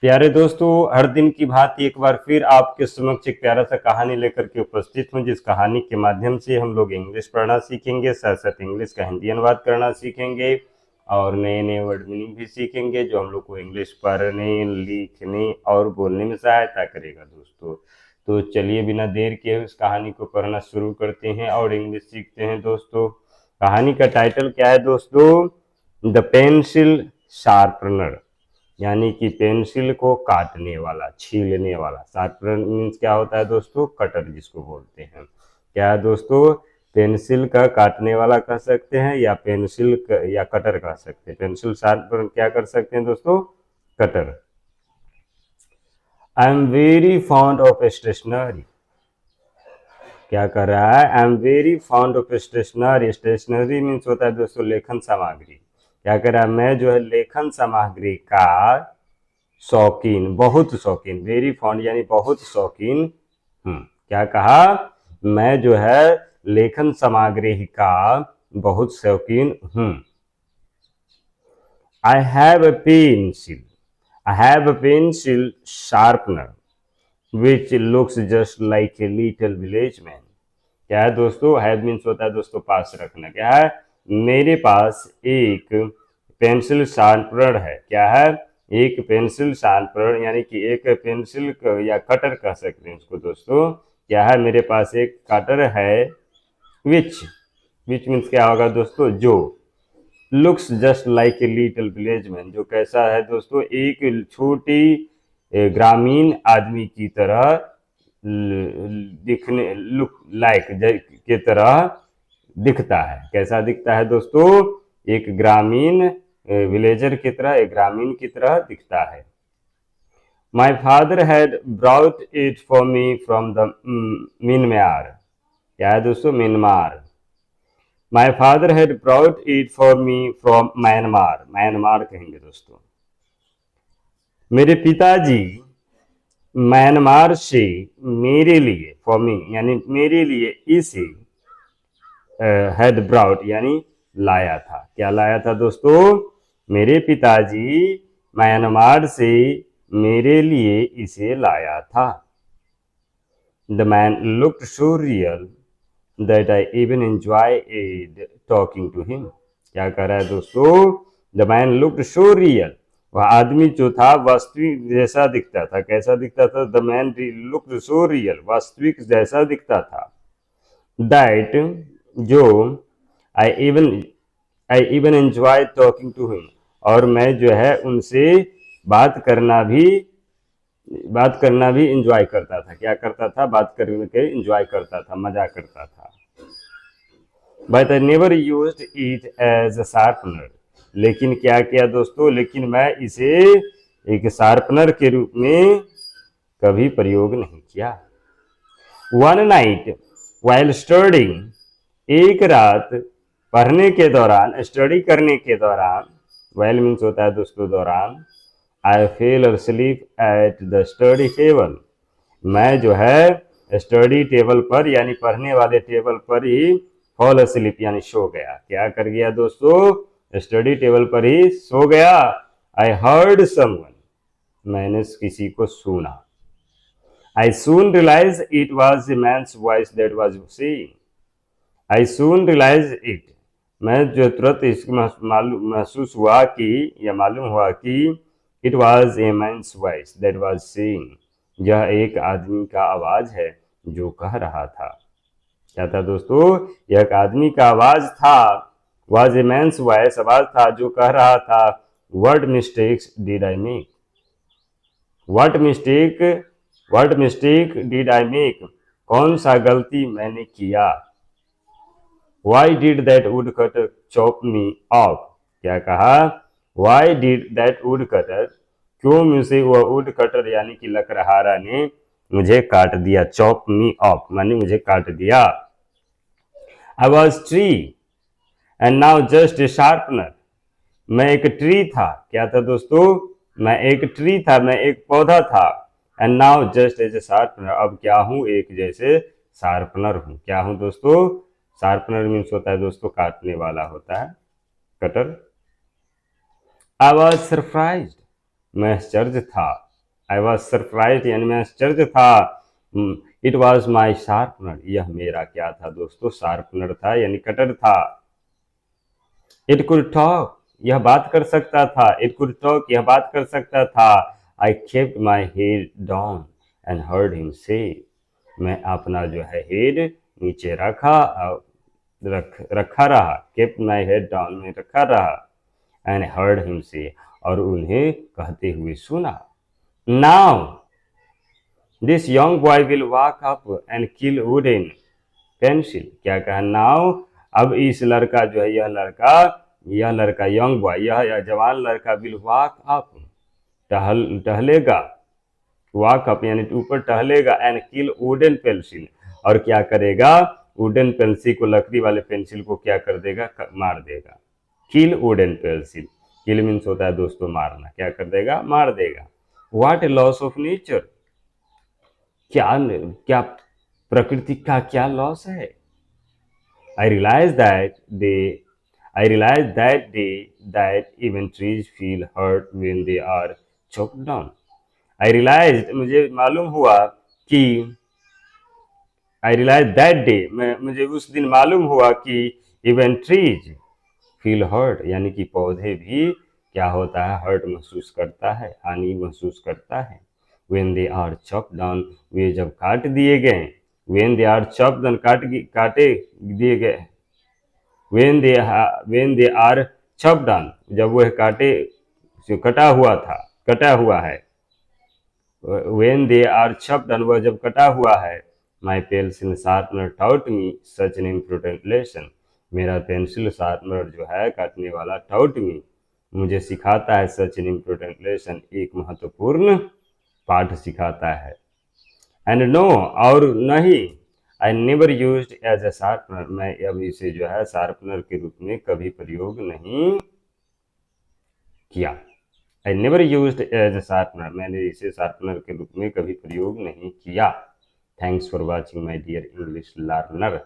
प्यारे दोस्तों, हर दिन की भांति एक बार फिर आपके समक्ष एक प्यारा सा कहानी लेकर के उपस्थित हूं, जिस कहानी के माध्यम से हम लोग इंग्लिश पढ़ना सीखेंगे, साथ साथ इंग्लिश का हिंदी अनुवाद करना सीखेंगे और नए नए वर्ड मीनिंग भी सीखेंगे, जो हम लोग को इंग्लिश पढ़ने, लिखने और बोलने में सहायता करेगा दोस्तों। तो चलिए बिना देर के उस कहानी को पढ़ना शुरू करते हैं और इंग्लिश सीखते हैं दोस्तों। कहानी का टाइटल क्या है दोस्तों? द पेंसिल शार्पनर, यानी कि पेंसिल को काटने वाला, छीलने वाला। शार्पनर मीन्स क्या होता है दोस्तों? कटर जिसको बोलते हैं। क्या है दोस्तों? पेंसिल का काटने वाला कह सकते हैं या या कटर कह सकते हैं। पेंसिल शार्पनर क्या कर सकते हैं दोस्तों? Cutter. I am very fond of stationery. क्या कर रहा है? I am very fond of stationery. Stationery means होता है दोस्तों लेखन सामग्री। क्या कर रहा है? मैं जो है लेखन सामग्री का शौकीन, बहुत शौकीन। वेरी फॉन्ड यानी बहुत शौकीन हूँ। क्या कहा? मैं जो है लेखन सामग्री का बहुत शौकीन हूँ। I have a pencil, I have a pencil sharpener which looks just like a little village man. क्या है दोस्तों? हैव मीन्स होता है दोस्तों पास रखना। क्या है? मेरे पास एक पेंसिल शार्पनर है। क्या है? एक पेंसिल शार्पनर यानी कि एक पेंसिल या कटर कह सकते हैं उसको दोस्तों। क्या है? मेरे पास एक कटर है। विच, विच मीन्स क्या होगा दोस्तों? जो। Looks just like a little village man, जो कैसा है दोस्तों? एक छोटी ग्रामीण आदमी की तरह दिखने, लुक लाइक के तरह दिखता है। कैसा दिखता है दोस्तों? एक ग्रामीण विलेजर की तरह, एक ग्रामीण की तरह दिखता है। My father had brought it for me from the Myanmar. क्या है दोस्तों? Myanmar. My father had brought it for me from Myanmar. Myanmar कहेंगे दोस्तों। मेरे पिताजी म्यांमार से मेरे लिए, फॉर मी यानी मेरे लिए, इसे हैड ब्राउट यानी लाया था। क्या लाया था दोस्तों? मेरे पिताजी म्यांमार से मेरे लिए इसे लाया था। The man looked so real that I even enjoyed talking to him. क्या कह रहा है दोस्तों? The man looked so real, वह आदमी जो था वास्तविक जैसा दिखता था। कैसा दिखता था? The man looked so real, वास्तविक जैसा दिखता था। दैट, जो, I even I even enjoy talking to him, और मैं जो है उनसे बात करना भी एंजॉय करता था। क्या करता था? बात करके एंजॉय करता था, मजा करता था। But I never used it as a sharpener, लेकिन क्या किया दोस्तों? लेकिन मैं इसे एक शार्पनर के रूप में कभी प्रयोग नहीं किया। वन नाइट वाइल स्टडिंग, एक रात पढ़ने के दौरान, स्टडी करने के दौरान, वाइल मीन्स होता है दोस्तों दौरान, I fell asleep at the study table, मैं जो है स्टडी टेबल पर यानी पढ़ने वाले टेबल पर ही फॉल asleep यानी सो गया। क्या कर गया दोस्तों? स्टडी टेबल पर ही सो गया। आई हर्ड समवन, मैंने किसी को सुना। I soon realized it was a man's voice that was saying. I soon realized it. मैं जो तुरंत इसको महसूस हुआ कि या मालूम हुआ कि it was a man's voice that was saying. यह एक आदमी का आवाज है जो कह रहा था। क्या था दोस्तों? यह एक आदमी का आवाज था। was a man's voice, आवाज था जो कह रहा था। What mistakes did I make? What mistake did I make? कौन सा गलती मैंने किया? Why did that woodcutter chop me off? क्या कहा? Why did that woodcutter, क्यों मुझे वह woodcutter यानी कि लकड़हारा ने मुझे काट दिया। chop me off माने मुझे काट दिया। I was tree and now just a sharpener. मैं एक ट्री था। क्या था दोस्तों? मैं एक ट्री था, मैं एक पौधा था। And now just as a sharpener, अब क्या हूं? एक जैसे शार्पनर हूं। क्या हूं दोस्तों? शार्पनर मीन्स होता है दोस्तों काटने वाला होता है, कटर। आई वॉज सरप्राइज्ड, मैं आश्चर्य था। आई वॉज सरप्राइज यानी मैं आश्चर्य था। इट वॉज माई शार्पनर, यह मेरा क्या था दोस्तों, शार्पनर था यानी कटर था। इट कुड टॉक, यह बात कर सकता था। इट कुड टॉक, यह बात कर सकता था। I kept my head down and heard him से, मैं अपना जो है हेड नीचे रखा रहा। केप्ट माई हेड डाउन में रखा रहा। एंड हर्ड हिम से, और उन्हें कहते हुए सुना। Now this young boy will walk up and kill wooden pencil, क्या कहा, नाउ अब इस लड़का जो है, यह लड़का यंग बॉय, यह जवान लड़का विल वॉक अप, टहलेगा, वॉक अप यानी ऊपर टहलेगा, एंड किल वुडन पेंसिल, और क्या करेगा, वुडन पेंसिल को, लकड़ी वाले पेंसिल को क्या कर देगा, मार देगा। किल वुडन पेंसिल, किल मीन्स होता है दोस्तों मारना, क्या कर देगा, मार देगा। What A loss of nature, क्या क्या प्रकृति का क्या लॉस है। I realized that day that even trees feel hurt when they are chopped down. I realized, मुझे मालूम हुआ कि I realized that day, मुझे उस दिन मालूम हुआ कि even trees feel hurt, यानी कि पौधे भी क्या होता है, हर्ट महसूस करता है, हानि महसूस करता है। when they are chopped down, वे जब काट दिए गए, when they are chopped down, काटे दिए गए, when they are chopped down, जब वह कटा हुआ है। when they are chopped down, वह जब कटा हुआ है। my pencil sharpener taught me such an important lesson, मेरा पेंसिल शार्पनर जो है काटने वाला, taught me मुझे सिखाता है, such an important lesson एक महत्वपूर्ण पाठ सिखाता है। एंड नो, और नहीं, I never used as a sharpener, मैं अब इसे जो है शार्पनर के रूप में कभी प्रयोग नहीं किया। I never used as a sharpener, मैंने इसे शार्पनर के रूप में कभी प्रयोग नहीं किया। Thanks for watching my dear English learner.